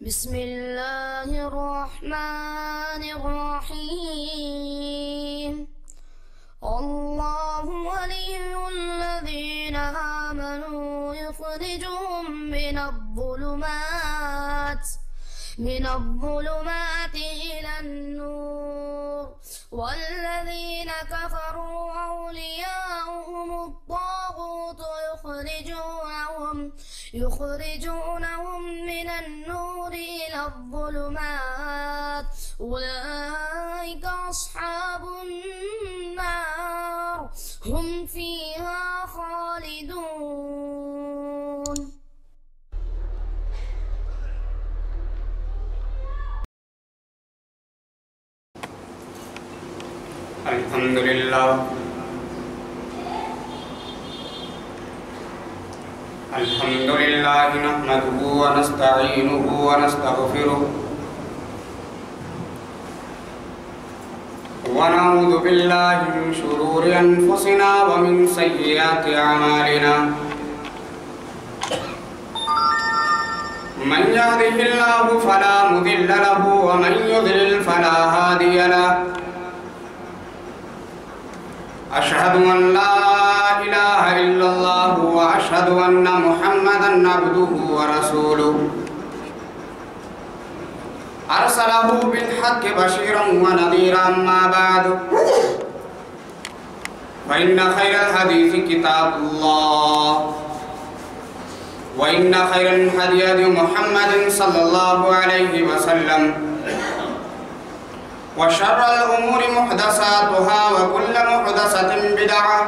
بسم الله الرحمن الرحيم. الله ولي الذين آمنوا يخرجهم من الظلمات إلى النور، والذين كفروا أولياؤهم الطاغوت يخرجونهم من النور إلى الظلمات، أولئك أصحاب النار هم فيها خالدون. الحمد لله نحمده ونستعينه ونستغفره ونعوذ بالله من شرور أنفسنا ومن سيئات أعمالنا. من يهده الله فلا مضل له ومن يضلل فلا هادي له. أشهد أن لا إله إلا الله وأشهد أن محمدًا عبده ورسوله أرسله بالحق بشيرًا ونذيرًا. أما بعد، فإن خير الحديث كتاب الله، وإن خير الهدي هدي محمد صلى الله عليه وسلم، وشر الأمور محدثاتها، وكل محدثة بدعة،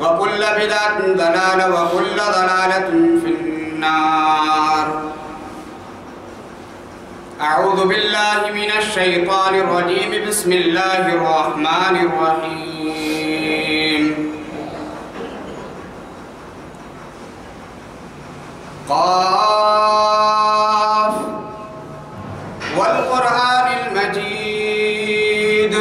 وكل بدعة ضلالة، وكل ضلالة في النار. أعوذ بالله من الشيطان الرجيم. بسم الله الرحمن الرحيم. قاف والقرآن المجيد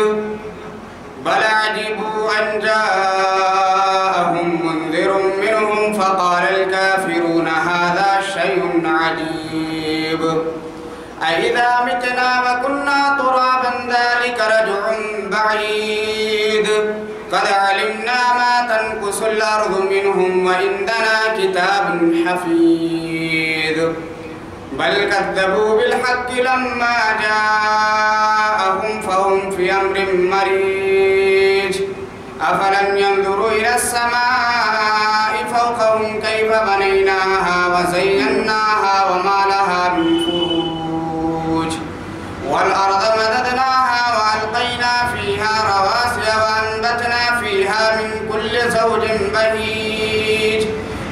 بل عجبوا أن جاءهم منذر منهم فقال الكافرون هذا شيء عجيب. أإذا متنا وكنا ترابا ذلك رجع بعيد. قد علمنا ما تنقص الأرض منهم وعندنا كتاب حفيظ. بل كذبوا بالحق لما جاءهم فهم في أمر مريج. أفلم ينظروا إلى السماء فوقهم كيف بنيناها وزيناها وما لها من فروج. والأرض مددناها وألقينا فيها رواسي وأنبتنا فيها من كل زوج بهيج.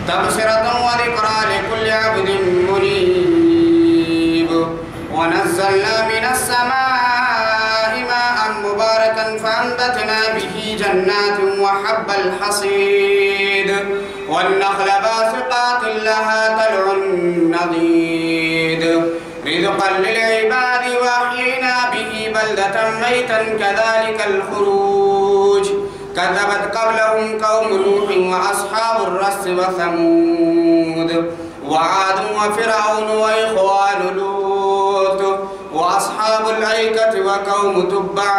تبصرة وذكرى لكل عبد منيب. ونزلنا من السماء ماء مباركا فأنبتنا به جنات وحب الحصيد والنخل باسقات لها طلع نضيد رزقا للعباد وأحيينا به بلدة ميتا كذلك الخروج. كذبت قبلهم قوم نوح وأصحاب الرس وثمود وعاد وفرعون وإخوان لوط وأصحاب الأيكة وقوم تبع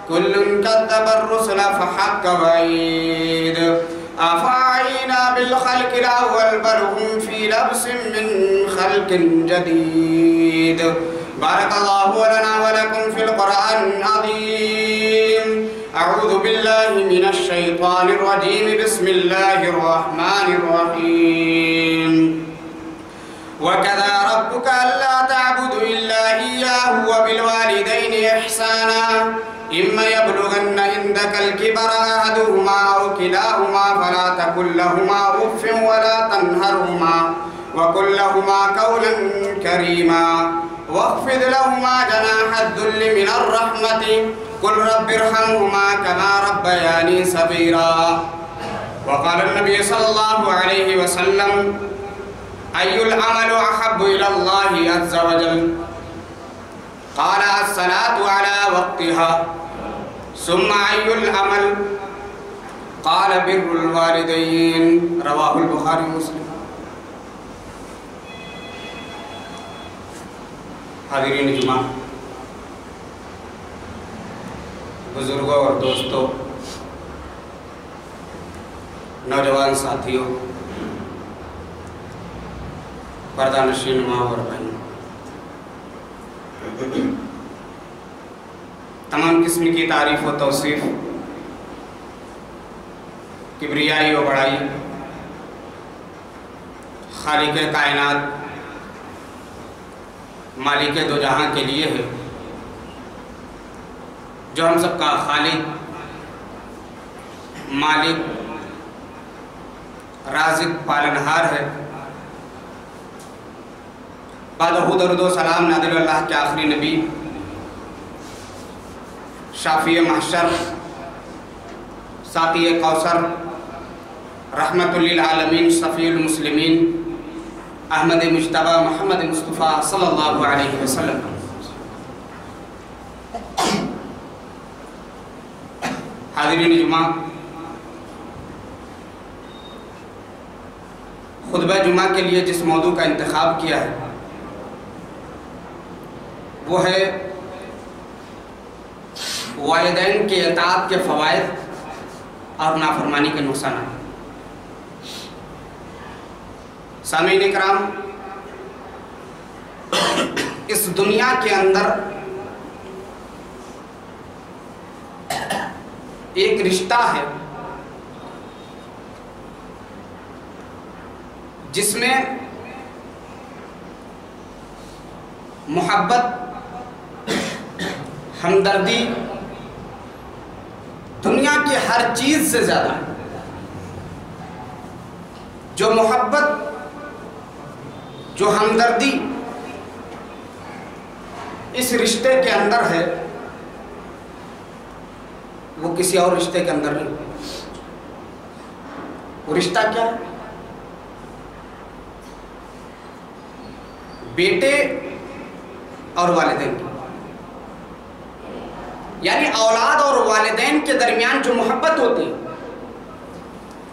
كل كذب الرسل فحق وعيد. أفعينا بالخلق الأول بل هم في لبس من خلق جديد. بارك الله لنا ولكم في القرآن العظيم. أعوذ بالله من الشيطان الرجيم. بسم الله الرحمن الرحيم. وكذا ربك ألا تعبدوا إلا إياه وبالوالدين إحسانا. إما يبلغن عندك الكبر أحدهما أو كلاهما فلا تقل لهما أف ولا تنهرهما وقل لهما قولا كريما واخفض لهما جناح الذل من الرحمة. قل رب ارحمهما كما ربياني صغيرا. وقال النبي صلى الله عليه وسلم: أي العمل أحب إلى الله عز وجل؟ قال: الصلاة على وقتها. ثم أي العمل؟ قال: بر الوالدين. رواه البخاري ومسلم. حاضرین جمعہ، بزرگوں اور دوستوں، نوجوان ساتھیوں، پردہ نشین ماں اور بہنوں، تمام قسم کی تعریف و توصیف، کبریائی و بڑائی خالق کائنات مالک دو جہاں کے لیے ہے، جو ہم سب کا خالق، مالک، رازق، پالنہار ہے۔ بعد درود و سلام نادل اللہ کے آخری نبی، شافی محشر، ساقی کوثر، رحمت للعالمین، شفیع المسلمین، احمد مجتبی محمد مصطفیٰ صلی اللہ علیہ وسلم۔ حاضرین جمعہ، خطبہ جمعہ کے لیے جس موضوع کا انتخاب کیا ہے وہ ہے والدین کے اطاعت کے فوائد اور نافرمانی کے نقصانات۔ سامعین اکرام، اس دنیا کے اندر ایک رشتہ ہے جس میں محبت، ہمدردی دنیا کی ہر چیز سے زیادہ ہے۔ جو محبت، جو ہمدردی اس رشتے کے اندر ہے وہ کسی اور رشتے کے اندر نہیں۔ وہ رشتہ کیا ہے؟ بیٹے اور والدین کی، یعنی اولاد اور والدین کے درمیان جو محبت ہوتی ہے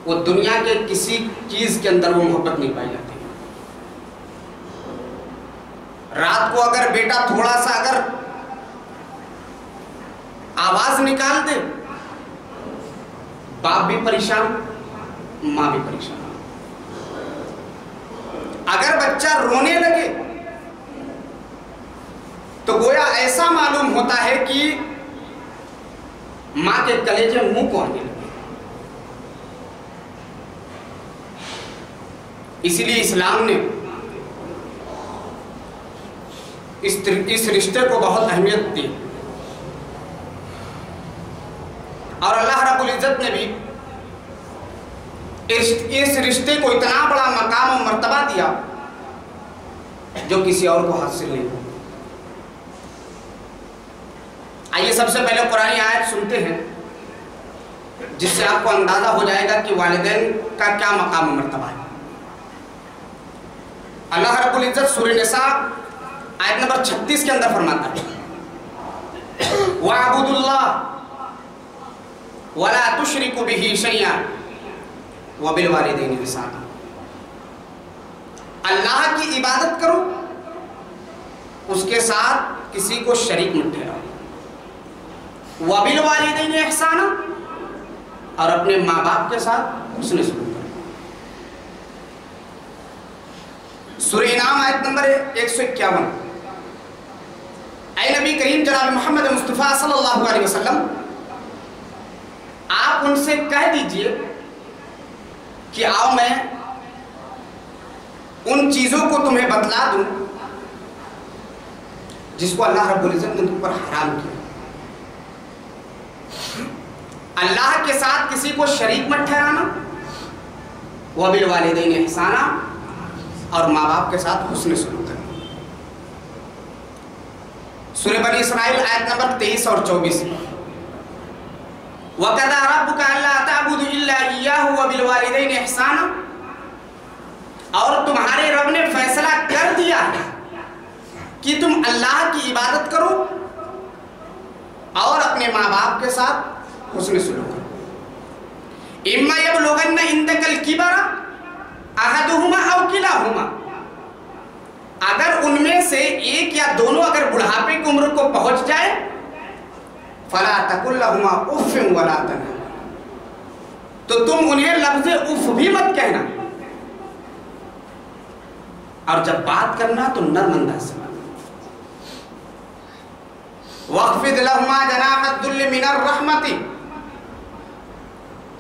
وہ دنیا کے کسی چیز کے اندر وہ محبت نہیں پائی جاتی۔ رات کو اگر بیٹا تھوڑا سا اگر آواز نکال دے، باپ بھی پریشان، ماں بھی پریشان۔ اگر بچہ رونے لگے تو گویا ایسا معلوم ہوتا ہے کہ ماں کے کلیجے منہ کو آنے لگے۔ اسی لیے اسلام نے اس رشتے کو بہت اہمیت دی، اور اللہ رب العزت نے بھی اس رشتے کو اتنا بڑا مقام و مرتبہ دیا جو کسی اور کو حاصل نہیں۔ آئیے سب سے پہلے قرآنی آیت سنتے ہیں جس سے آپ کو اندازہ ہو جائے گا کہ والدین کا کیا مقام و مرتبہ ہے۔ اللہ رب العزت سورہ نساء آیت نمبر 36 کے اندر فرماتا ہے وَاعْبُدُوا اللَّهَ وَلَا تُشْرِكُوا بِهِ شَيْئًا وَبِالْوَالِدَيْنِ إِحْسَانًا۔ اللہ کی عبادت کرو، اس کے ساتھ کسی کو شریک مت ٹھہراؤ، وَبِالْوَالِدَيْنِ إِحْسَانًا، اور اپنے ماں باپ کے ساتھ حسن سلوک کرو۔ سورہ انعام آیت نمبر 151۔ اے نبی کریم جناب محمد مصطفیٰ صلی اللہ علیہ وسلم، آپ ان سے کہہ دیجئے کہ آؤ میں ان چیزوں کو تمہیں بتلا دوں جس کو اللہ رب العزت نے تم پر حرام کیا۔ اللہ کے ساتھ کسی کو شریک مت ٹھہرانا، وَبِالْوَالِدَيْنِ إِحْسَانًا، اور ماں باپ کے ساتھ حسن سلوک کرنا۔ سورہ بنی اسرائیل آیت نمبر 23 اور 24۔ وَقَضَىٰ رَبُّكَ أَلَّا تَعْبُدُوا إِلَّا إِيَّاهُ وَبِالْوَالِدَيْنِ إِحْسَانًا، اور تمہارے رب نے فیصلہ کر دیا ہے کہ تم اللہ کی عبادت کرو اور اپنے ماں باپ کے ساتھ حسن سلوک کرو۔ إِمَّا يَبْلُغَنَّ عِندَكَ الْكِبَرَ أَحَدُهُمَا أَوْ كِلَاهُمَا، اگر ان میں سے ایک یا دونوں اگر بڑھاپے کی عمر کو پہنچ جائے فَلَا تَقُلْ لَهُمَا أُفٍّ وَلَا تَنْهَرْهُمَا، تو تم انہیں لفظ اف بھی مت کہنا، اور جب بات کرنا تو نرم انداز سے وَاخْفِضْ لَهُمَا جَنَاحَ الذُّلِّ مِنَ الرَّحْمَةِ،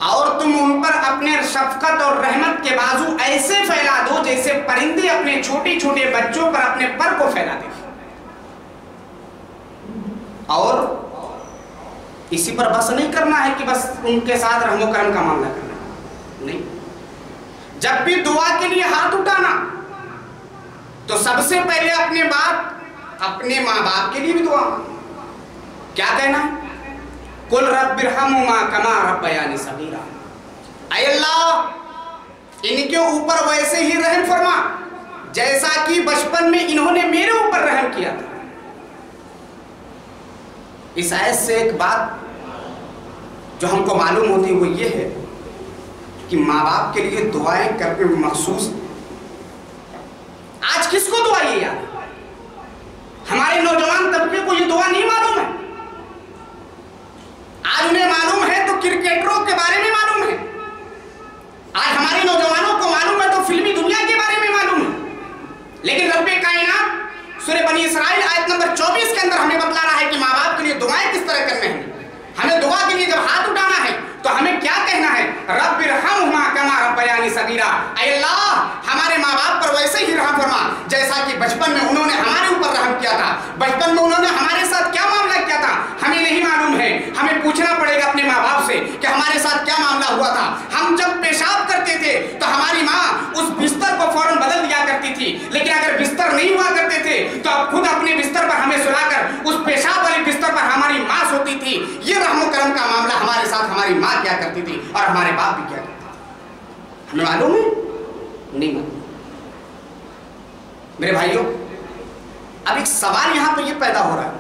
اور تم ان پر اپنے شفقت اور رحمت کے بازو ایسے پھیلا دو جیسے پرندے اپنے چھوٹے چھوٹے بچوں پر اپنے پر کو پھیلا دیں، اور اسی پر بس نہیں کرنا ہے کہ بس ان کے ساتھ رحم و کرم کا معاملہ کرنا، نہیں، جب بھی دعا کے لیے ہاتھ اٹھانا تو سب سے پہلے اپنے ماں باپ کے لیے بھی دعا، کیا کہنا ہے؟ قُلْ رَبِّ ارْحَمْهُمَا كَمَا رَبَّيَانِي صَغِيرًا، اے اللہ ان کے اوپر ویسے ہی رحم فرما جیسا کہ بچپن میں انہوں نے میرے اوپر رحم کیا تھا۔ اس آیت سے ایک بات جو ہم کو معلوم ہوتی ہے وہ یہ ہے کہ ماں باپ کے لیے دعائیں کرنے مخصوص، آج کس کو دعا یہ یاد؟ ہمارے نوجوان طبقے کو یہ دعا نہیں معلوم ہے، آج انہیں معلوم ہے تو کرکٹروں کے بارے میں معلوم ہے، آج ہمارے نوجوانوں کو معلوم ہے تو فلمی دنیا کے بارے میں معلوم ہے، لیکن رب کائنات سورہ بنی اسرائیل آیت نمبر 24 کے اندر ہمیں بتلا رہا ہے کہ ماں باپ کے لیے دعائیں کس طرح کرنے ہیں۔ ہمیں دعا کے لیے جب ہاتھ اٹھانا ہے تو ہمیں کیا کہنا ہے؟ رب ارحمہما کما ربیانی صغیرا، اے اللہ ہمارے ماں باپ پر ویسے ہی رحم فرما جیسا کہ بچپن میں انہوں نے ہمارے اوپر رحم کیا تھا، بچپن میں انہوں نے ہمارے ساتھ کیا معاملہ کیا تھا ہمیں نہیں معلوم ہے، ہمیں پوچھنا پڑے گا اپنے ماں باپ سے کہ ہمارے ساتھ کیا معاملہ ہوا تھا۔ ہم جب پیشاب کرتے تھے تو ہماری ماں اس بستر کو فوراً بدل دیا کرتی تھی، لیکن اگر بستر نہیں ہوا کرتے تھے تو اب خود اپنے بستر پر ہمیں سلا کر اس پیشاب والے بستر پر ہماری ماں سوتی تھی۔ یہ رحم و کرم کا معاملہ ہمارے ساتھ ہماری ماں کیا کرتی تھی اور ہمارے باپ بھی کیا کرتے تھے، ہمیں معلوم ہے؟ نہیں معلوم۔ میرے بھائیوں، اب ایک سوال یہاں پہ یہ پیدا ہو رہا ہے،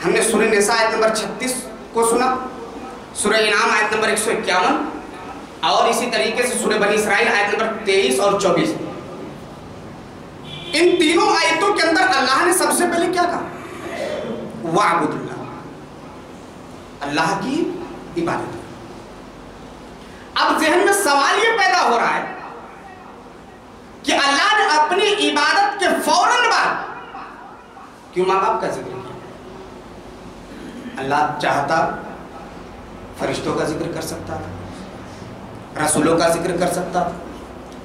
ہم نے سورہ نساء آیت نمبر 36 کو سنا، سورہ انعام آیت نمبر 151 اور اسی طریقے سے سورہ بنی اسرائیل آیت نمبر 23 اور 24، ان تینوں آیتوں کے اندر اللہ نے سب سے پہلے کیا کہا؟ وَاعْبُدُ اللَّهَ، اللہ کی عبادت۔ اب ذہن میں سوال یہ پیدا ہو رہا ہے کہ اللہ نے اپنی عبادت کے فوراً بعد کیوں ماں باپ کا ذکر کیا؟ اللہ چاہتا فرشتوں کا ذکر کر سکتا تھا، رسولوں کا ذکر کر سکتا تھا،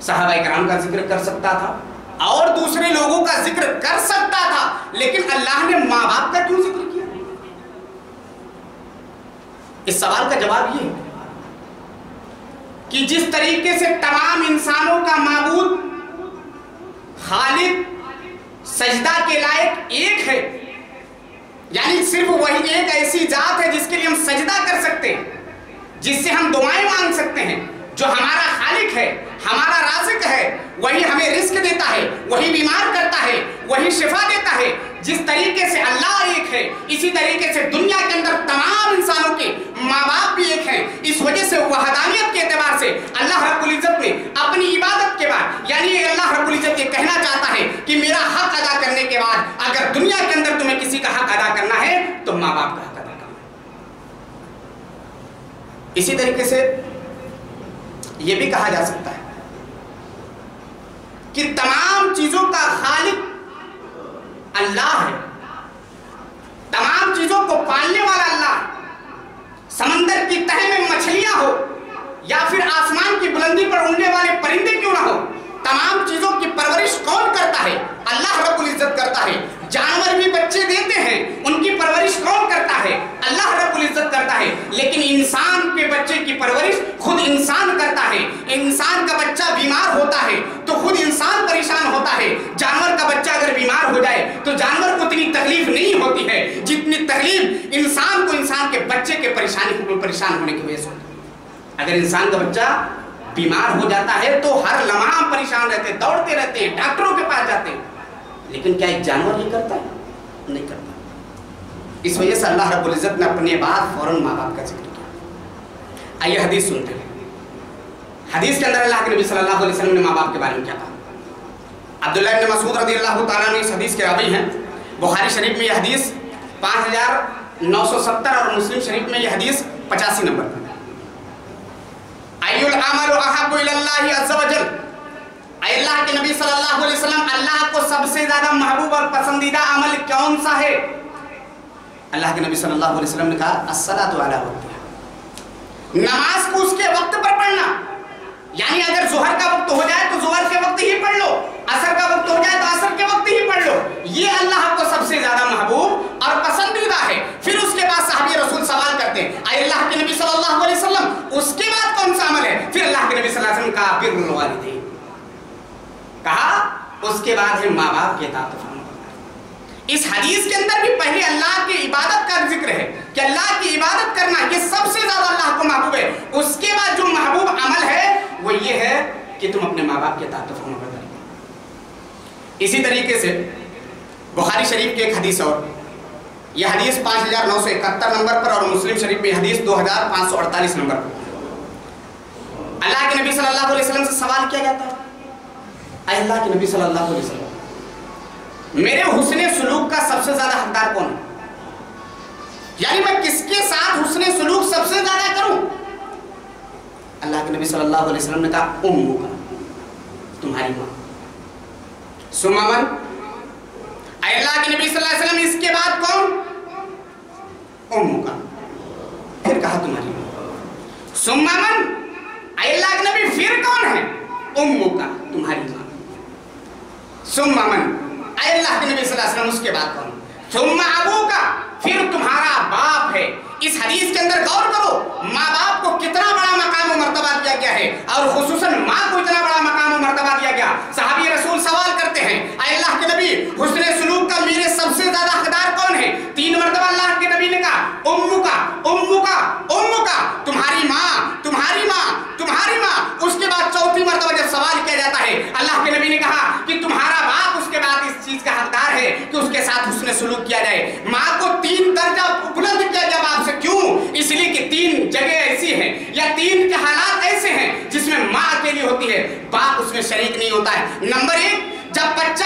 صحابہ کرام کا ذکر کر سکتا تھا اور دوسرے لوگوں کا ذکر کر سکتا تھا، لیکن اللہ نے ماں باپ کا کیوں ذکر کیا؟ اس سوال کا جواب یہ ہے کہ جس طریقے سے تمام انسانوں کا معبود خالق سجدہ کے لائق ایک ہے، یعنی صرف وہی ایک ایسی ذات ہے جس کے لیے ہم سجدہ کر سکتے ہیں، جس سے ہم دعائیں مانگ سکتے ہیں، جو ہمارا خالق ہے، ہمارا رازق ہے، وہی ہمیں رزق دیتا ہے، وہی بیمار کرتا ہے، وہی شفا دیتا ہے۔ جس طریقے سے اللہ ایک ہے اسی طریقے سے دنیا کے اندر تمام انسانوں کے ماں باپ بھی ایک ہیں۔ اس وجہ سے وحدانیت کے اعتبار سے اللہ رب العزت نے اپنی عبادت کے بعد، یعنی اللہ رب العزت یہ کہنا چاہتا ہے کہ میرا حق ادا کرنے کے بعد اگر دنیا کے اندر تمہیں کسی کا حق ادا کرنا ہے تو ماں باپ کا حق ادا کرنا ہے۔ اسی طریقے سے یہ بھی کہا جا سکتا ہے کہ تمام چیزوں کا خالق اللہ ہے، تمام چیزوں کو پالنے والا اللہ ہے۔ سمندر کی تہہ میں مچھلیاں ہو یا پھر آسمان کی بلندی پر اڑنے والے پرندے کیوں نہ ہو، تمام چیزوں کی پرورش کون کرتا ہے؟ اللہ رب العزت کرتا ہے۔ جانور بھی بچے دیتے ہیں، ان کی پرورش کون کرتا ہے؟ اللہ رب العزت کرتا ہے۔ لیکن انسان کے بچے کی پرورش خود انسان کرتا ہے۔ انسان کا بچہ بیمار ہوتا ہے تو خود انسان پریشان ہوتا ہے۔ جانور کا بچہ اگر بیمار ہو جائے تو جانور کو اتنی تکلیف نہیں ہوتی ہے جتنی تکلیف انسان کو انسان کے بچے کے پریشان ہونے کی وجہ سے ہوتی ہے۔ اگر انسان کا بچہ بیمار ہو جاتا ہے تو ہر لمحہ پریشان رہتے ہیں، دوڑتے رہتے ہیں، ڈاکٹروں کے پاس جاتے ہیں، لیکن کیا ایک جانور یہ کرتا ہے؟ نہیں کرتا۔ اس وجہ سے اللہ رب العزت نے اپنے بعد فوراً ماں باپ کا ذکر کیا۔ آئیے حدیث سنتے ہیں۔ حدیث کے اندر اللہ کے نبی صلی اللہ علیہ وسلم نے ماں باپ کے بارے میں کیا کہا؟ عبداللہ ابن مسعود رضی اللہ تعالیٰ عنہ اس حدیث کے راوی ہیں. بخاری شریف میں یہ حدیث 5970 اور مسلم شریف میں یہ حدیث 85 نمبر پر. ای العمل احب الی اللہ عز وجل، اے اللہ کے نبی صلی اللہ علیہ وسلم، اللہ کو سب سے زیادہ محبوب اور پسندیدہ عمل کون سا ہے؟ اللہ کے نبی صلی اللہ علیہ وسلم نے کہا الصلاۃ علی وقتہا، نماز کو اس کے وقت پر پڑھنا. یعنی اگر ظہر کا وقت ہو جائے تو ظہر کے وقت ہی پڑھ لو، عصر کا وقت ہو جائے تو عصر کے وقت ہی پڑھ لو. یہ اللہ کو سب سے زیادہ محبوب اور پسندیدہ ہے. پھر اس کے بعد صحابی رسول سوال کرتے ہیں اے اللہ کے نبی صلی اللہ علیہ وسلم اس کے بعد کون سا عمل ہے؟ پھر اللہ کے نبی صلی اللہ علیہ وسلم کہا بر الوالدین، کہا اس کے بعد ہے ماں باپ کے اطاعت و فرما برداری. اس حدیث کے اندر بھی پہلے اللہ کی عبادت کا ذکر ہے کہ اللہ کی عبادت کرنا یہ سب سے زیادہ اللہ کو محبوب ہے. اس کے بعد جو محبوب عمل ہے وہ یہ ہے کہ تم اپنے ماں باپ کے اطاعت و فرما برداری کرو. اسی طریقے سے بخاری شریف کی ایک حدیث اور یہ حدیث 5971 نمبر پر اور مسلم شریف میں حدیث 2548 نمبر پر. اللہ کے نبی صلی اللہ علیہ وسلم سے سوال کیا جاتا ہے اے اللہ کے نبی صلی اللہ علیہ وسلم میرے حسن سلوک کا سب سے زیادہ حقدار کون ہے؟ یعنی میں کس کے ساتھ حسن سلوک سب سے زیادہ کروں؟ اللہ کے نبی صلی اللہ علیہ وسلم نے کہا امک، تمہاری ماں. ثم من، اے اللہ کے نبی صلی اللہ علیہ وسلم اس کے بعد کون؟ امک. پھر کہا تمہاری ماں. ثم من، اے اللہ کے نبی پھر کون ہے؟ امک، تمہاری ماں. ثم من، اے اللہ کے نبی صلی اللہ علیہ وسلم اس کے بعد کون؟ ثم ابوک، پھر تمہارا باپ ہے. اس حدیث کے اندر غور کرو، ماں باپ کو کتنا بڑا مقام و مرتبہ دیا گیا ہے اور خصوصاً ماں کو اتنا بڑا مقام و مرتبہ دیا گیا. صحابی رسول سوال کرتے ہیں اے اللہ کے نبی حسن سلوک کا میرے سب سے زیادہ حقدار کون ہے؟ 3 مرتبہ اللہ کے نبی نے کہا امک امک امک، تمہاری ماں تمہاری ماں تمہاری ماں. اس کے بعد 4تھی مرتبہ جب سوال کیا جاتا ہے اللہ کے نبی نے کہا کہ تمہارا باپ اس کے بعد اس چیز کا حقدار ہے کہ اس کے ساتھ حسن سلوک کیا جائے. ماں کو 3 درجہ بلند کیا گیا باپ سے. کیوں؟ اس لیے کہ 3 جگہ ایسی ہیں یا 3 کے حالات ایسے ہیں جس میں ماں اکیلی ہوتی ہے، باپ اس میں شریک نہیں ہوتا ہے. نمبر 1، جب بچہ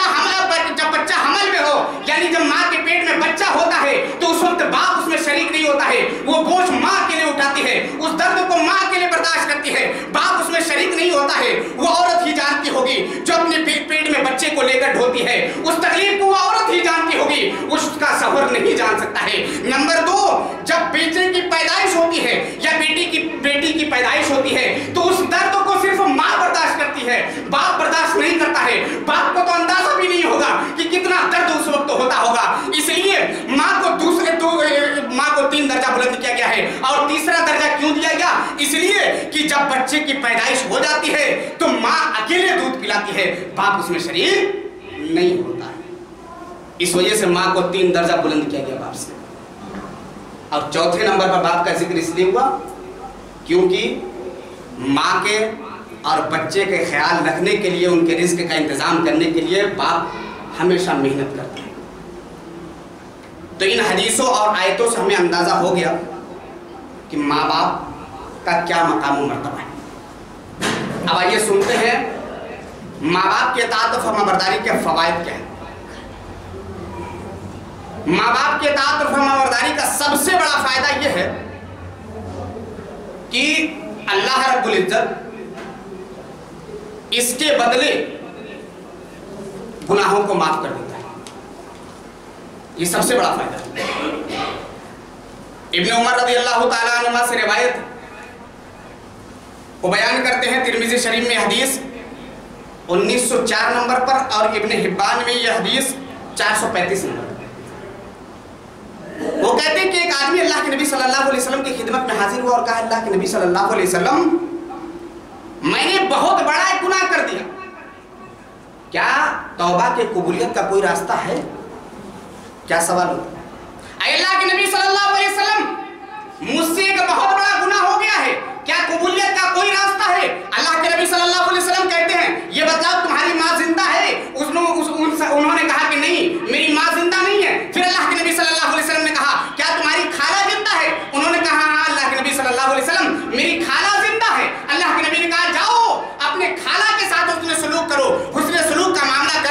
حمل میں ہو، یعنی جب ماں کے پیٹ میں بچہ ہوتا ہے تو اس وقت باپ اس میں شریک نہیں ہوتا ہے. وہ بوجھ ماں کے لیے اٹھاتی ہے، اس درد کو ماں کے لیے برداشت کرتی ہے، باپ اس میں شریک نہیں ہوتا ہے. وہ عورت ہی جانتی ہوگی جو اپنے پیٹ میں بچے کو لے کر ڈھوتی ہے، اس تکلیف کو وہ عورت ہی جانتی ہوگی، اس کا شوہر نہیں جان سکتا ہے. نمبر 2، جب بیٹے کی پیدائش ہوتی ہے یا بیٹی کی پیدائش ہوتی ہے تو اس درد کو صرف ماں برداشت کرتی ہے، باپ برداشت نہیں کرتا ہے. باپ کو تو اندازہ بھی نہیں ہوگا کہ کتنا درد اس وقت ہوتا ہوگا. اس لیے ماں کو 3 درجہ بلند کیا گیا ہے. اور تیسرا درجہ کیوں دیا گیا؟ اس لیے کہ جب بچے کی پیدائش ہو جاتی ہے تو ماں اکیلے دودھ پلاتی ہے، باپ اس میں شریک نہیں ہوتا ہے. اس وجہ سے ماں کو 3 درجہ بلند کیا گیا باپ سے. اور 4تھے نمبر پر باپ کا ذکر اس لیے ہوا کیونکہ ماں کے اور بچے کے خیال رکھنے کے لیے، ان کے رزق کا انتظام کرنے کے لیے باپ ہمیشہ محنت کرتے ہیں. تو ان حدیثوں اور آیتوں سے ہمیں اندازہ ہو گیا کہ ماں باپ کا کیا مقام و مرتبہ ہے. اب آئیے سنتے ہیں ماں باپ کے اطاعت و فرما برداری کے فوائد کیا ہیں. ماں باپ کے اطاعت اور فرما برداری کا سب سے بڑا فائدہ یہ ہے کہ اللہ رب العزت اس کے بدلے گناہوں کو معاف کر دیتا ہے. یہ سب سے بڑا فائدہ ہے. ابن عمر رضی اللہ تعالیٰ عنہ سے روایت وہ بیان کرتے ہیں ترمذی شریف میں حدیث 1904 نمبر پر اور ابن حبان میں یہ حدیث 435 نمبر. وہ کہتے ہیں کہ ایک آدمی اللہ کے نبی صلی اللہ علیہ وسلم کی خدمت میں حاضر ہوا اور کہا اللہ کے نبی صلی اللہ علیہ وسلم میں نے بہت بڑا ایک گناہ کر دیا، کیا توبہ کے قبولیت کا کوئی راستہ ہے؟ کیا سوال ہوتا ہے؟ اے اللہ کے نبی صلی اللہ علیہ وسلم مجھ سے ایک بہت بڑا گناہ ہو گیا ہے، کیا قبولیت کا کوئی راستہ ہے؟ اللہ کے نبی صلی اللہ علیہ وسلم کہتے ہیں یہ بتاؤ تمہاری ماں زندہ ہے؟ انہوں نے کہا کہ نہیں میری ماں زندہ نہیں ہے. پھر اللہ کے نبی صلی اللہ علیہ وسلم نے کہا کیا تمہاری خالہ زندہ ہے؟ انہوں نے کہا ہاں. اللہ کے نبی صلی اللہ علیہ وسلم میری خالہ زندہ ہے. اللہ کے نبی نے کہا جاؤ اپنے خالہ کے ساتھ حسن سلوک کرو. حسن سلوک کا معاملہ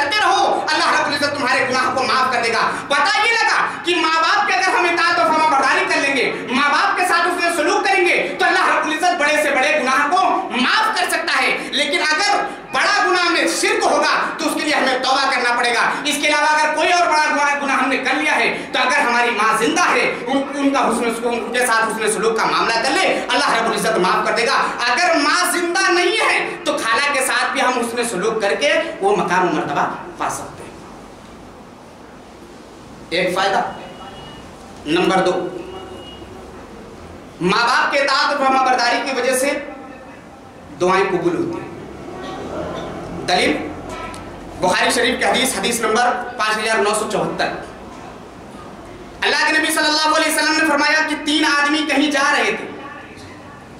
माफ कर देगा। पता ये लगा कि माँ बाप के अगर हम इताअत और फरमाबरदारी कर लेंगे, माँ बाप के साथ उसमें सलूक करेंगे तो अल्लाह रब्बुल इज्जत बड़े से बड़े गुनाह को माफ कर सकता है। लेकिन अगर बड़ा गुनाह में शिर्क होगा तो उसके लिए हमें तौबा करना पड़ेगा। इसके अलावा अगर कोई और बड़ा गुनाह हमने कर लिया है तो अगर हमारी माँ जिंदा है उनके साथ हुस्न सलूक का मामला कर ले, अल्लाह रब्बुल इज्जत माफ कर देगा। अगर माँ जिंदा नहीं है तो खाला के साथ भी हम हुस्न सलूक करके वो मकाम और मर्तबा पा सकते हैं। एक फायदा। नंबर 2, माँ बाप के इताअत और फरमाबरदारी की वजह से दुआएं कबूल होती हैं। दलील बुखारी शरीफ की हदीस नंबर 5974। अल्लाह के नबी सल्लल्लाहु अलैहि वसल्लम ने फरमाया कि 3 आदमी कहीं जा रहे थे।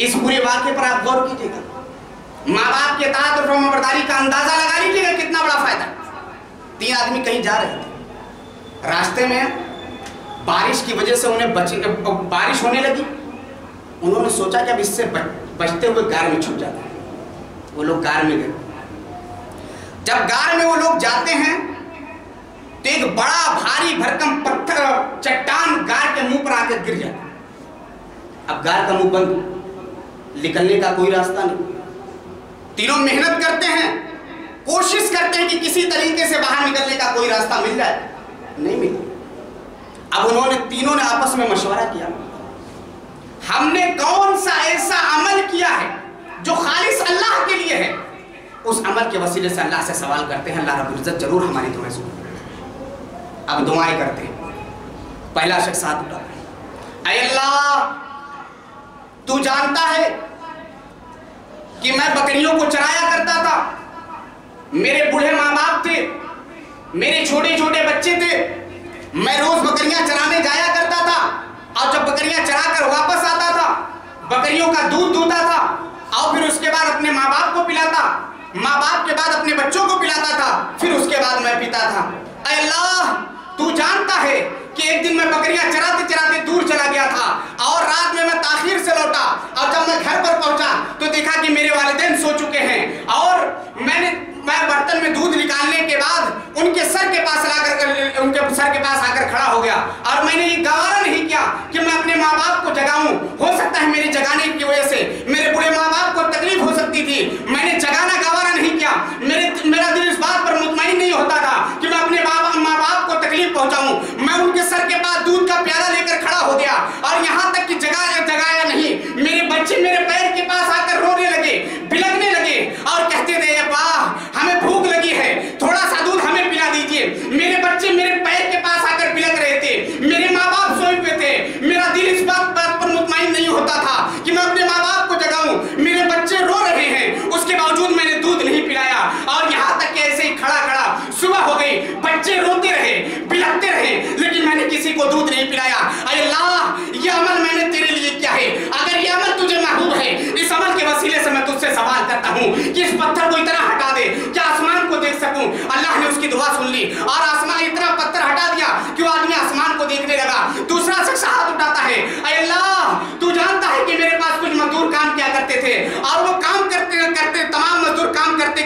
इस पूरे वाक़े पर आप गौर कीजिएगा। माँ बाप के इताअत और फरमाबरदारी का अंदाजा लगा लीजिएगा कितना बड़ा फायदा। 3 आदमी कहीं जा रहे थे, रास्ते में बारिश की वजह से उन्हें बारिश होने लगी। उन्होंने सोचा कि अब इससे बचते हुए गार में छुप जाते हैं। वो लोग गार में गए। जब गार में वो लोग जाते हैं तो एक बड़ा भारी भरकम पत्थर चट्टान गार के मुंह पर आकर गिर जाता है। अब गार का मुंह बंद, निकलने का कोई रास्ता नहीं। तीनों मेहनत करते हैं, कोशिश करते हैं कि किसी तरीके से बाहर निकलने का कोई रास्ता मिल जाए, नहीं मिला। अब उन्होंने तीनों ने आपस में मशवरा किया, हमने कौन सा ऐसा अमल किया है जो खालिस अल्लाह के लिए है, उस अमल के वसीले से अल्लाह से सवाल करते हैं, अल्लाह रब्बुल इज्जत जरूर हमारी दुआएं सुने। अब दुआएं करते हैं। पहला शख्स हाथ उठाता है, ऐ अल्लाह तू जानता है कि मैं बकरियों को चराया करता था, मेरे बूढ़े माँ बाप थे, मेरे छोटे छोटे बच्चे थे, मैं रोज बकरियां चराने जाया करता था और जब बकरियां चरा कर वापस आता था बकरियों का दूध दूहता था और फिर उसके बाद अपने माँ बाप को पिलाता, माँ बाप के बाद अपने बच्चों को पिलाता था, फिर उसके बाद मैं पीता था। ऐ अल्लाह तू जानता है कि एक दिन मैं बकरियां चराते चराते दूर चला गया था और रात में मैं ताखीर से लौटा और जब मैं घर पर पहुंचा तो देखा कि मेरे वालिदैन सो चुके हैं और मैं बर्तन में दूध निकालने के बाद उनके सर के पास आकर खड़ा हो गया और मैंने ये गवारा नहीं किया कि मैं अपने माँ बाप को जगाऊं। हो सकता है मेरे जगाने की वजह से मेरे बूढ़े माँ बाप को तकलीफ हो सकती थी, मैंने जगाना गवारा नहीं किया। मेरा दिल इस बात पर मुतमईन नहीं होता था कि मैं अपने माँ बाप को तकलीफ पहुंचाऊं। मैं उनके सर के पास दूध का प्याला लेकर खड़ा हो गया और यहाँ तक कि जगाया नहीं। मेरे बच्चे मेरे पैर के पास आकर रोने लगे, बिलखने लगे और कहते थे, वाह हमें भूख लगी है, थोड़ा सा दूध हमें पिला दीजिए। मेरे बच्चे मेरे पैर के पास आकर बिलख रहे थे, मेरे माँ बाप सोए हुए थे। मेरा दिल इस बात पर मुतमईन नहीं होता था कि मैं अपने माँ बाप को जगाऊं। मेरे बच्चे रो रहे हैं, उसके बावजूद मैंने दूध नहीं पिलाया और यहाँ तक कि ऐसे ही खड़ा सुबह हो गई, बच्चे रोते रहे, बिलखते रहे, लेकिन मैंने किसी को दूध नहीं पिलाया। ऐ अल्लाह ये अमल मैंने तेरे लिए किया है, अगर ये अमल तुझे महबूब है, इस अमल के वसीले से मैं तुझसे सवाल करता हूँ कि इस पत्थर को इतना हटा दे कि आसमान को देख सकूं। अल्लाह ने उसकी दुआ सुन ली और आसमान इतना पत्थर हटा दिया कि वो आदमी आसमान को देखने लगा। दूसरा शख्स हाथ उठाता है, ऐ अल्लाह तू जानता है कि मेरे पास कुछ मजदूर काम किया करते थे और वो काम करते तमाम मजदूर काम करते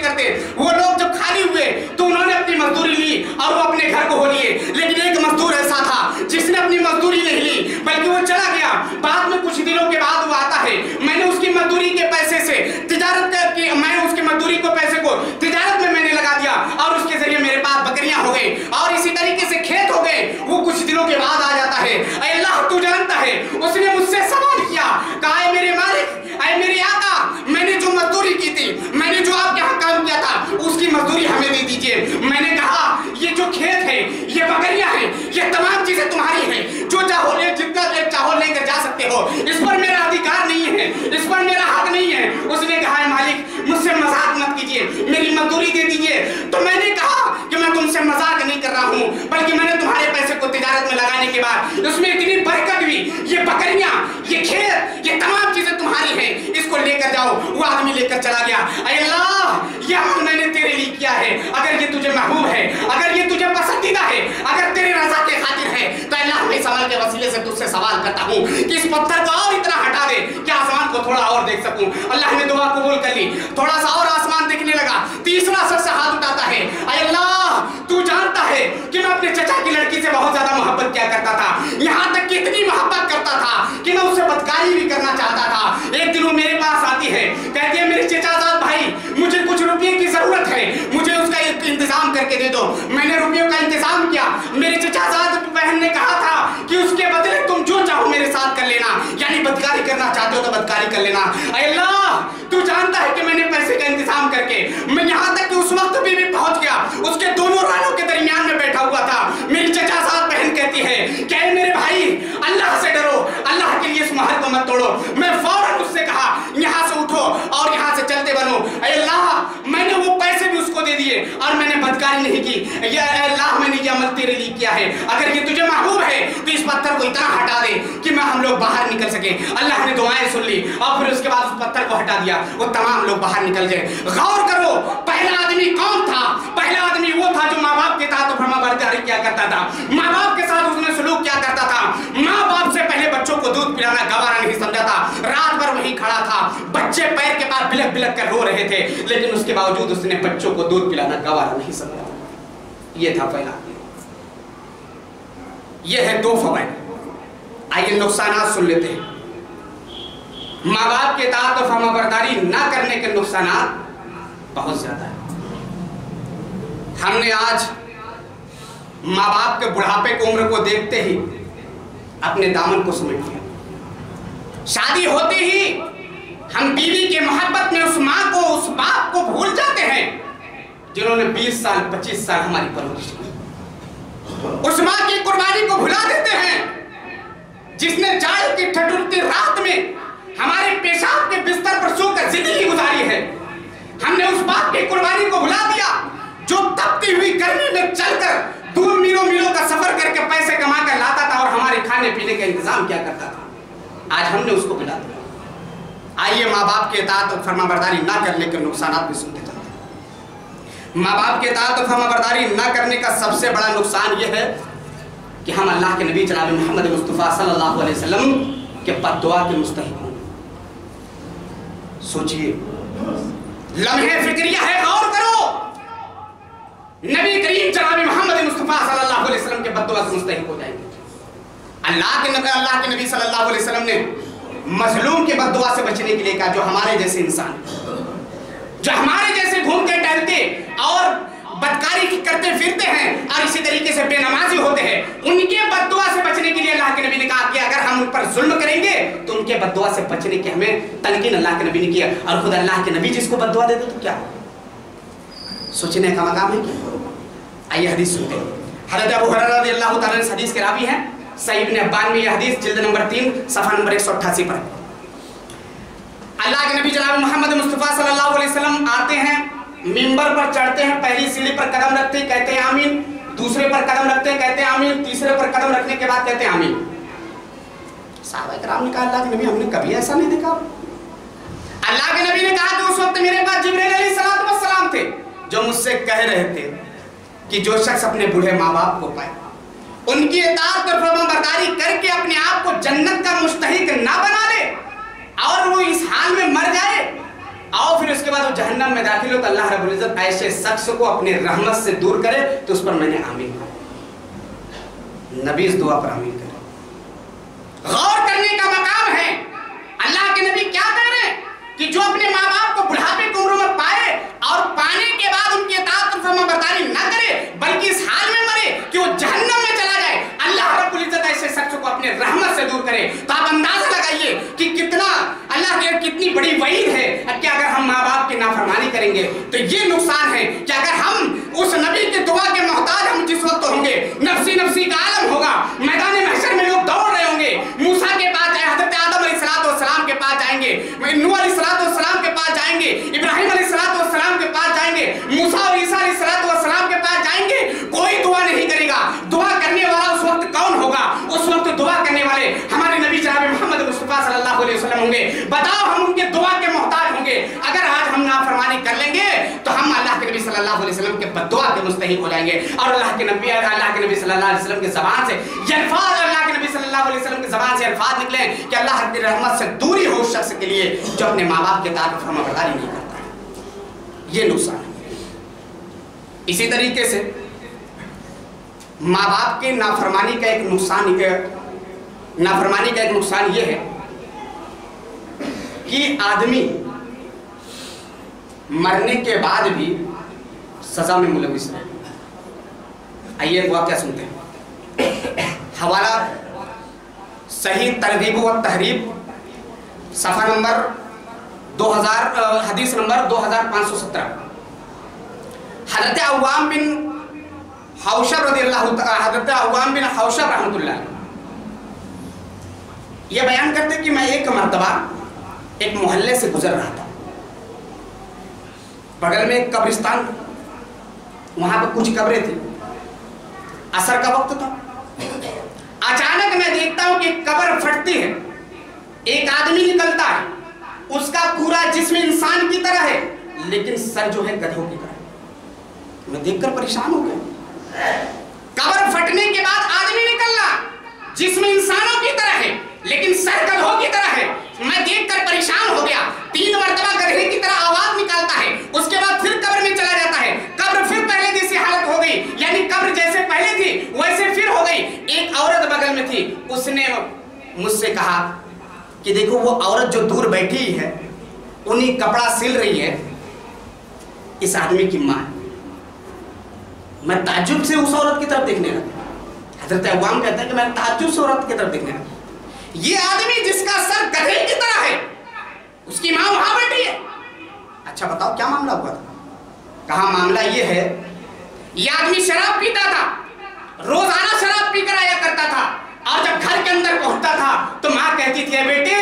वो लोग जब खाली हुए तो उन्होंने अपनी मजदूरी ली और वो अपने घर को हो लिए। लेकिन एक मजदूर ऐसा था जिसने अपनी मजदूरी नहीं ली बल्कि वो चला गया। बाद में कुछ दिनों के बाद वो आता है, मैंने उसकी मजदूरी के पैसे से तिजारत करके मैंने उसकी मजदूरी को पैसे को तिजारत में मैंने लगा दिया और उसके जरिए मेरे पास बकरियां हो गई और इसी तरीके से खेत हो गए। वो कुछ दिनों के बाद आ जाता है, ऐ अल्लाह तू जानता है, उसने मुझसे सवाल किया, कहा ऐ मेरे मालिक, ऐ मेरे आका, मैंने जो मजदूरी की थी, मैंने जो आपके यहाँ काम किया था उसकी मजदूरी हमें दे दीजिए। मैंने कहा ये जो खेत है, ये बकरियां हैं, ये तमाम चीजें तुम्हारी हैं, जो चाहो ले, जितना चाहो लेकर जा सकते हो, इस पर मेरा अधिकार नहीं है, इस पर मेरा हक नहीं है। उसने कहा मालिक मुझसे मजाक मत कीजिए, मेरी मजदूरी दे दीजिए। तो मैंने कहा कि मैं तुमसे मजाक नहीं कर रहा हूँ, बल्कि मैंने तुम्हारे पैसे को तिजारत में लगाने के बाद उसमें इतनी बरकत हुई, ये बकरियां, ये खेत, ये तमाम चीजें तुम्हारी हैं, इसको लेकर जाओ। वो आदमी लेकर चला गया। ऐ अल्लाह ये अमल मैंने तेरे लिए किया है, अगर ये तुझे महबूब है, अगर ये तुझे पसंदीदा है, अगर तेरे रजा के खातिर है, तो अल्लाह मैं इस अमल के वसीले से तुझसे सवाल करता हूँ कि इस पत्थर को और इतना हटा दे कि आसमान को थोड़ा और देख सकूं। अल्लाह ने दुआ कबूल कर ली, थोड़ा सा और आसमान देखने लगा। तीसरा शख्स हाथ उठाता है, ऐ अल्लाह तू जानता है कि मैं अपने चचा की मैंने रुपयों का इंतजाम किया। मेरे चचाजाद बहन ने कहा था कि उसके बदले तुम जो चाहो मेरे साथ कर लेना, यानी बदकारी करना चाहते हो तो बदकारी कर लेना। अल्लाह तू जानता है कि मैंने पैसे का इंतजाम करके मैं यहाँ तक कि उस वक्त भी पहुंच गया, उसके दोनों रानों के दरमियान में बैठा हुआ था। मेरी चचाजाद बहन कहती है कि मेरे भाई अल्लाह से डरो, अल्लाह के लिए इस महल को मत तोड़ो। मैं फौरन उससे कहा यहाँ से उठो और यहाँ से चलते बनो। अल्लाह मैंने वो पैसे भी उसको दे दिए और मैंने बदकारी नहीं की। या अल्लाह मैंने ये अमल तेरे लिए किया है, अगर ये तुझे महबूब है तो इस पत्थर को इतना हटा दे कि मैं हम लोग बाहर निकल सके। अल्लाह ने दुआएं सुन ली और फिर उसके बाद उस पत्थर को हटा दिया, वो तमाम लोग बाहर निकल गए। गौर करो पहला आदमी कौन था? पहला आदमी वो था जो माँ बाप के साथ फरमाबरदारी किया करता था, माँ बाप के साथ उसने सलूक किया करता था। माँ बाप से पहले बच्चों को दूध पिलाना गवारा नहीं समझा था, रात भर वहीं खड़ा था, बच्चे पैर के पास बिलक बिलक कर रो रहे थे, लेकिन उसके बावजूद उसने बच्चों को दूध पिलाना गवारा नहीं समझा। ये था पहला। ये है दो फवाइद। आइए नुकसानात सुन लेते हैं। माँ बाप के साथ तो फरमाबरदारी ना करने के नुकसानात बहुत ज्यादा है। हमने आज माँ बाप के बुढ़ापे की उम्र को देखते ही अपने दामन को समेट लिया। शादी होते ही हम बीवी के मोहब्बत में उस माँ को, उस बाप को भूल जाते हैं जिन्होंने 20 साल 25 साल हमारी परवरिश की। उस माँ की कुर्बानी को भुला देते हैं जिसने जाड़ की ठठुरती रात में हमारे पेशाब के बिस्तर पर सोकर जिंदगी गुजारी है। हमने उस बाप की कुर्बानी को भुला दिया जो तपती हुई गर्मी में चलकर दूर मीलों का सफर करके पैसे कमा कर लाता था और हमारे खाने पीने का इंतजाम किया करता था। आज हमने उसको भुला दिया। आइए माँ बाप के इताअत और फरमाबरदारी ना करने के नुकसानात भी सुनते जाते हैं। माँ बाप के इताअत और फरमाबरदारी ना करने का सबसे बड़ा नुकसान यह है कि हम अल्लाह के नबी जनाब मोहम्मद मुस्तफ़ा सल्लल्लाहु अलैहि वसल्लम के बद्दुआ के मुस्तहिक हों। सोचिए, लम्हे फिक्रिया है, गौर करो। नबी करीम जनाब मोहम्मद मुस्तफ़ा सल्लल्लाहु अलैहि वसल्लम के बद्दुआ के मुस्तहिक हो जाएंगे। अल्लाह के नबी सल्लल्लाहु अलैहि वसल्लम ने मजलूम के बद्दुआ से बचने के लिए कहा, जो हमारे जैसे इंसान, जो हमारे जैसे घूमते टहलते और बदकारी करते फिरते हैं और इसी तरीके से बेनमाजी होते हैं, उनके बद्दुआ से बचने के लिए अल्लाह के नबी ने कहा कि अगर हम उन पर जुल्म करेंगे तो उनके बद्दुआ से बचने की हमें तलकीन अल्लाह के नबी ने किया। और खुद अल्लाह के नबी जिसको बद्दुआ देते तो क्या सोचने का मकाम है क्या? आइए हदीस सुनते हैं। हज़रत अबू हुरैरा रज़ियल्लाहु ताला अन्हु हदीस के रावी हैं। सही इब्न हिब्बान में यह हदीस जिल्द नंबर 3 सफ़ा नंबर 188 पर। अल्लाह के नबी जनाब मोहम्मद मुस्तफ़ा सल्लल्लाहु अलैहि वसल्लम आते हैं, मिंबर पर चढ़ते हैं, पहली सीढ़ी पर कदम रखते हैं, कहते हैं आमीन, दूसरे पर कदम रखते हैं, कहते हैं आमीन, तीसरे पर कदम रखने के बाद कहते हैं आमीन। सहाबा किराम ने कहा, अल्लाह के नबी हमने कभी ऐसा नहीं देखा। अल्लाह के नबी ने कहा कि उस वक्त मेरे पास जिब्रील अलैहिस्सलातु वस्सलाम थे जो मुझसे कह रहे थे कि जो शख्स अपने बूढ़े माँ बाप को पाए, उनकी इताअत और फरमाबरदारी करके अपने आप को जन्नत का मुस्तहिक ना बना ले और वो इस हाल में मर जाए और फिर उसके बाद वो जहन्नम में दाखिल हो, तो अल्लाह रब्बुल इज्जत ऐसे शख्स को अपने रहमत से दूर करे। तो उस पर मैंने आमीन कहा। नबी इस दुआ पर आमीन करे। गौर करने का मकाम है। अल्लाह के नबी क्या कह रहे हैं कि जो अपने माँ बाप को बुढ़ापे की उम्र में पाए और पाने के बाद उनकी इताअत और फरमाबरदारी न करे बल्कि इस हाल में मरे कि वो जहन्नम में चला जाए, अल्लाह रब्बुल इज्जत ऐसे शख्स को अपने रहमत से दूर करे। तो आप अंदाजा लगाइए कि कितना अल्लाह की कितनी बड़ी वईद है कि अगर हम माँ बाप की नाफरमानी करेंगे तो ये नुकसान है कि अगर हम उस नबी के दुआ के मोहताज हम जिस वक्त होंगे, नफसी नफसी का आलम होगा, मैदान महशर में लोग दौड़ रहे होंगे, मूसा के पास जाए, हज़रत आदम अलैहिस्सलाम के पास जाएंगे, नूह अलैहिस्सलाम के पास जाएंगे, इब्राहिम अलैहिस्सलाम के पास जाएंगे, मूसा और ईसा अलैहिस्सलाम के पास जाएंगे, कोई दुआ नहीं करेगा। दुआ करने वाला उस वक्त कौन होगा? उस वक्त दुआ करने वाले हमारे नबी जनाब मोहम्मद मुस्तफ़ा सल्लल्लाहु अलैहि वसल्लम होंगे। बताओ हम उनके दुआ के मोहताज होंगे। अगर आज हम नाफरमानी कर लेंगे तो हम अल्लाह के नबी सल्लल्लाहु अलैहि वसल्लम के बद्दुआ के मुस्तहिक हो जाएंगे। और अल्लाह के नबी सल्लल्लाहु अलैहि वसल्लम की ज़बान से ये अल्फाज, अल्लाह के नबी सल्लल्लाहु अलैहि वसल्लम की ज़बान से अल्फाज निकले कि अल्लाह की रहमत से दूरी हो उस शख्स के लिए जो अपने माँ बाप के ताक़ फरमाबरदारी नहीं करता है। ये नुकसान है। इसी तरीके से माँ बाप के नाफरमानी का एक नुकसान ये है कि आदमी मरने के बाद भी सजा में मुलविस रहे। आइए एक वाक़या सुनते हैं। हवाला सही तरगीब व तहरीब, सफ़ा नंबर 2000, हदीस नंबर 2517। हज़रत अव्वाम बिन हौशब रज़ियल्लाहु तआला, हज़रत अव्वाम बिन हौशब रहमतुल्लाह ये बयान करते कि मैं एक मर्तबा एक मोहल्ले से गुजर रहा था। बगल में एक कब्रिस्तान, वहां पर कुछ कब्रें थी। असर का वक्त था। अचानक मैं देखता हूं कि कब्र फटती है, एक आदमी निकलता है, उसका पूरा जिस्म इंसान की तरह है लेकिन सर जो है गधों की तरह। मैं देखकर परेशान हो गया। कब्र फटने के बाद आदमी निकलना, जिस्म इंसानों की तरह है लेकिन सर गधों की तरह है। मैं देखकर परेशान हो गया। 3 मरतबा गधे की तरह आवाज निकालता है, उसके बाद फिर कब्र में चला जाता है। कब्र फिर पहले जैसी हालत हो गई, यानी कब्र जैसे पहले थी वैसे फिर हो गई। एक औरत बगल में थी, उसने मुझसे कहा कि देखो वो औरत जो दूर बैठी है उन्हीं कपड़ा सिल रही है, इस आदमी की मां। मैं ताज्जुब से उस औरत की तरफ देखने लगा। हजरत अव्वाम कहता है कि मैं ताज्जुब से औरत की तरफ देखने लगा। ये आदमी जिसका सर गधे की तरह है, उसकी मां वहां बैठी है। अच्छा बताओ क्या मामला हुआ था? कहा मामला ये है, ये आदमी शराब पीता था, रोजाना शराब पीकर आया करता था, और जब घर के अंदर पहुंचता था तो मां कहती थी बेटे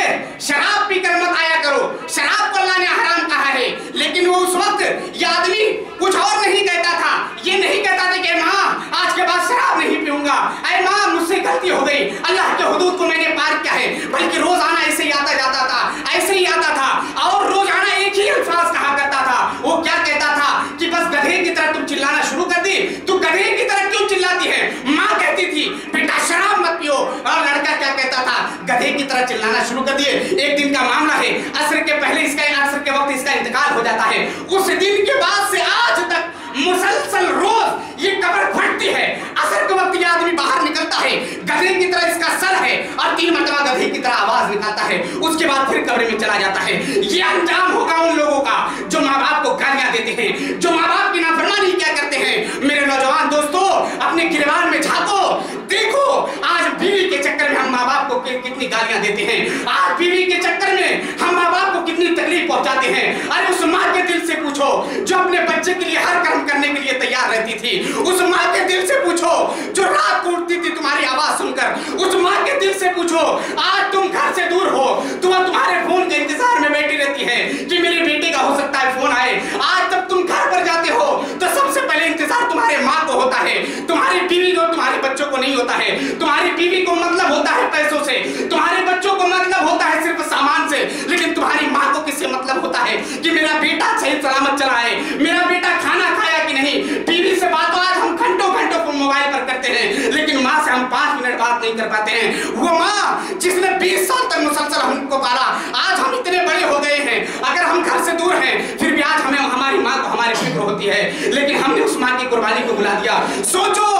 शराब पीकर मत आया करो, शराब को अल्लाह ने हराम कहा है। लेकिन वो उस वक्त ये आदमी कुछ और नहीं कहता था, ये नहीं कहता था कि माँ आज के बाद शराब नहीं पीऊंगा, अरे माँ मुझसे गलती हो गई, अल्लाह के हुदूद को मैंने पार किया है, बल्कि रोजाना ऐसे ही आता जाता था, ऐसे ही आता था और रोजाना एक ही अल्फाज कहा करता था। वो क्या कहता था कि बस गधे की तरह तुम चिल्लाना शुरू कर दी, तू गधे की तरह क्यों चिल्लाती है? माँ कहती थी बेटा शराब मत पियो, और लड़का क्या कहता था गधे की तरह चिल्लाना शुरू कर दिए। एक दिन का मामला है, असर के पहले इसका, असर के वक्त इसका इंतकाल हो जाता है। उस दिन के बाद से आज तक मुसलसल रोज ये कब्र फटती है। असर के वक्त ये आदमी बाहर निकलता है, गधे की तरह इसका सर है और 3 मरतबा गधे की तरह आवाज निकालता है, उसके बाद फिर कब्र में चला जाता है। ये अंजाम होगा उन लोगों का जो माँ बाप को गालियां देते हैं, जो माँ बाप की नाफरमानी क्या करते हैं। मेरे नौजवान दोस्तों, अपने गिरबान में झांको, देखो आज बीवी के चक्कर में हम माँ बाप को कितनी गालियां देते हैं, आज बीवी के चक्कर में हम माँ बाप को कितनी तकलीफ पहुंचाते हैं। अरे उस माँ के दिल से पूछो जो अपने बच्चे के लिए हर काम करने के लिए तैयार रहती थी, उस माँ के दिल से पूछो जो रात को उठती थी तुम्हारी आवाज सुनकर, उस माँ के दिल से पूछो आज तुम घर से दूर हो, तुम्हारे फोन के इंतजार में बैठी रहती है कि मेरे बेटे का हो सकता है फोन आए। आज जब तुम घर पर जाते हो तो सबसे पहले इंतजार तुम्हारे माँ को होता है, तुम्हारी बीवी को, तुम्हारे बच्चों को नहीं होता है। तुम्हारी बीवी को मतलब होता है पैसों से, तुम्हारे बच्चों को मतलब होता है सिर्फ सामान से, लेकिन तुम्हारी माँ को किससे मतलब होता है कि मेरा बेटा सही सलामत चला है, मेरा बेटा खाना खाया कि नहीं। बीवी से बात आज हम घंटों घंटों मोबाइल पर करते हैं, लेकिन माँ से हम 5 मिनट बात नहीं कर पाते हैं। वो माँ जिसने 20 साल तक मुसलसल हमको पाला, आज हम इतने बड़े हो गए हैं, अगर हम घर से दूर हैं फिर भी आज हमें हमारी माँ को हमारी फिक्र होती है, लेकिन हमने उस माँ की कुर्बानी को भुला दिया। सोचो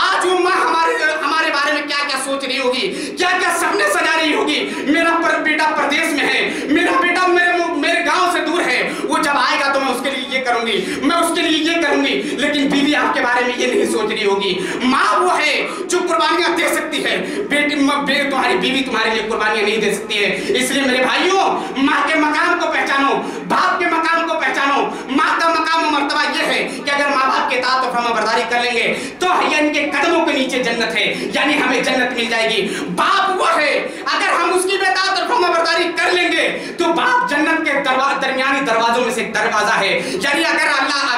आज वो माँ हमारे बारे में क्या क्या सोच रही होगी, क्या क्या सपने सजा रही होगी। मेरा बेटा प्रदेश में है, मेरा बेटा मेरे गांव से दूर है, वो जब आएगा तो मैं उसके लिए ये करूंगी, मैं उसके लिए ये करूंगी, लेकिन बीवी आपके बारे में ये नहीं सोच रही होगी। माँ वो है जो कुर्बानियां दे सकती है, तुम्हारी बीवी तुम्हारे लिए कुर्बानियां नहीं दे सकती है। इसलिए मेरे भाइयों, माँ के मकाम को पहचानो, बाप के मकाम को पहचानो। माँ का मकाम और मर्तबा ये है कि अगर माँ बाप के इताअत और फरमाबरदारी कर लेंगे तो इनके कदमों के नीचे जन्नत है, यानी हमें जन्नत मिल जाएगी। बाप वो है अगर हम उसकी बेताअत और फरमाबरदारी कर लेंगे तो बाप जन्नत के दरमियानी दरवाजों में से एक दरवाजा है, यानी अगर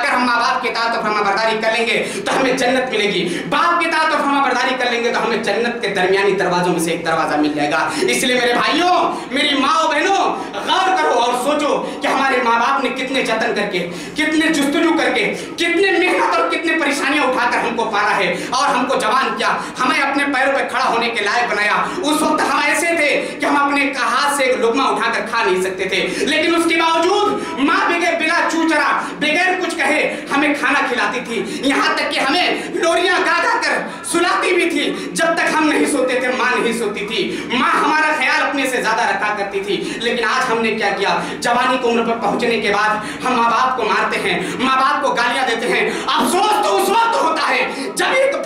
हम माँ बाप के इताअत और फरमाबरदारी कर लेंगे तो हमें जन्नत मिलेगी। बाप के इताअत और फरमाबरदारी कर लेंगे तो हमें जन्नत के दरमियानी दरवाजों में से एक दरवाजा मिल जाएगा। इसलिए मेरे भाइयों, मेरी माँ और बहनों, गौर करो और सोचो कि हमारे माँ बाप ने कितने जतन करके, कितने जुस्तजू करके, कितने मेहनत और कितने परेशानियां उठाकर हमको पाला है और हमको जवान किया, हमें अपने पैरों पर खड़ा होने के लायक बनाया। उस वक्त हम ऐसे थे कि हम अपने हाथ से लुकमा उठाकर खा नहीं सकते थे, लेकिन उसके बावजूद माँ बिना चूचरा, बगैर कुछ कहे हमें खाना खिलाती थी, यहाँ तक कि हमें लोरियां गा गा कर सुलाती भी थी। जब तक हम नहीं सोते थे माँ नहीं सोती थी, माँ हमारा ख्याल अपने से ज्यादा रखा करती थी। लेकिन आज हमने क्या किया, जवानी की उम्र पर पहुंचने के बाद हम माँ बाप को मारते हैं, माँ बाप को गालियां देते हैं। अफसोस तो उस वक्त होता है जब एक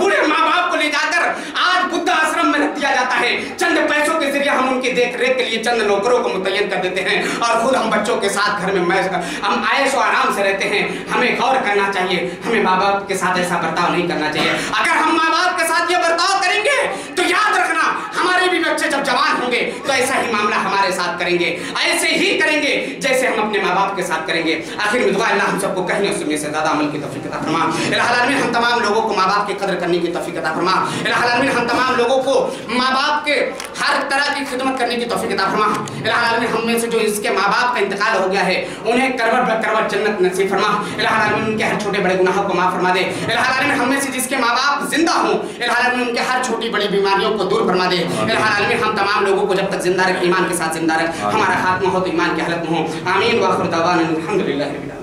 लिए चंद नौकरों को मुतय्यन कर देते हैं और खुद हम बच्चों के साथ घर में हम आयश और आराम से रहते हैं। हमें गौर करना चाहिए, हमें माँ बाप के साथ ऐसा बर्ताव नहीं करना चाहिए। अगर हम माँ बाप के साथ ये बर्ताव करेंगे तो याद रखना हमारे भी बच्चे जब जवान होंगे तो ऐसा ही मामला हमारे साथ करेंगे, ऐसे ही करेंगे जैसे हम अपने माँ बाप के साथ करेंगे। आखिर में दुआ अल्लाह हम सबको कहने और सुनने से ज़्यादा अमल की तौफीक अता फरमा। इलाही आलमीन हम तमाम लोगों को माँ बाप की कदर करने की तौफीक अता फरमा। इलाही आलमीन हम तमाम लोगों को माँ बाप के हर तरह की खिदमत करने की तौफीक अता फरमा। इलाही आलमीन हम में से जो इसके माँ बाप का इंतकाल हो गया है उन्हें करवट ब करवट जन्नत नसीब फरमा। इलाही आलमीन उनके हर छोटे बड़े गुनाहों को माफ़ फरमा दे। इलाही आलमीन हम में से जिसके माँ बाप जिंदा हों इलाही आलमीन उनके हर छोटी बड़ी बीमारियों को दूर फरमा दे। इलाही आलमीन हम तमाम लोगों को जब तक जिंदा रख, ईमान के साथ जिंदा रख, हमारा खात्मा हो तो ईमान की हालत में हो। आमीन व आखिर दअवाना अल्हम्दुलिल्लाहि रब्बिल आलमीन।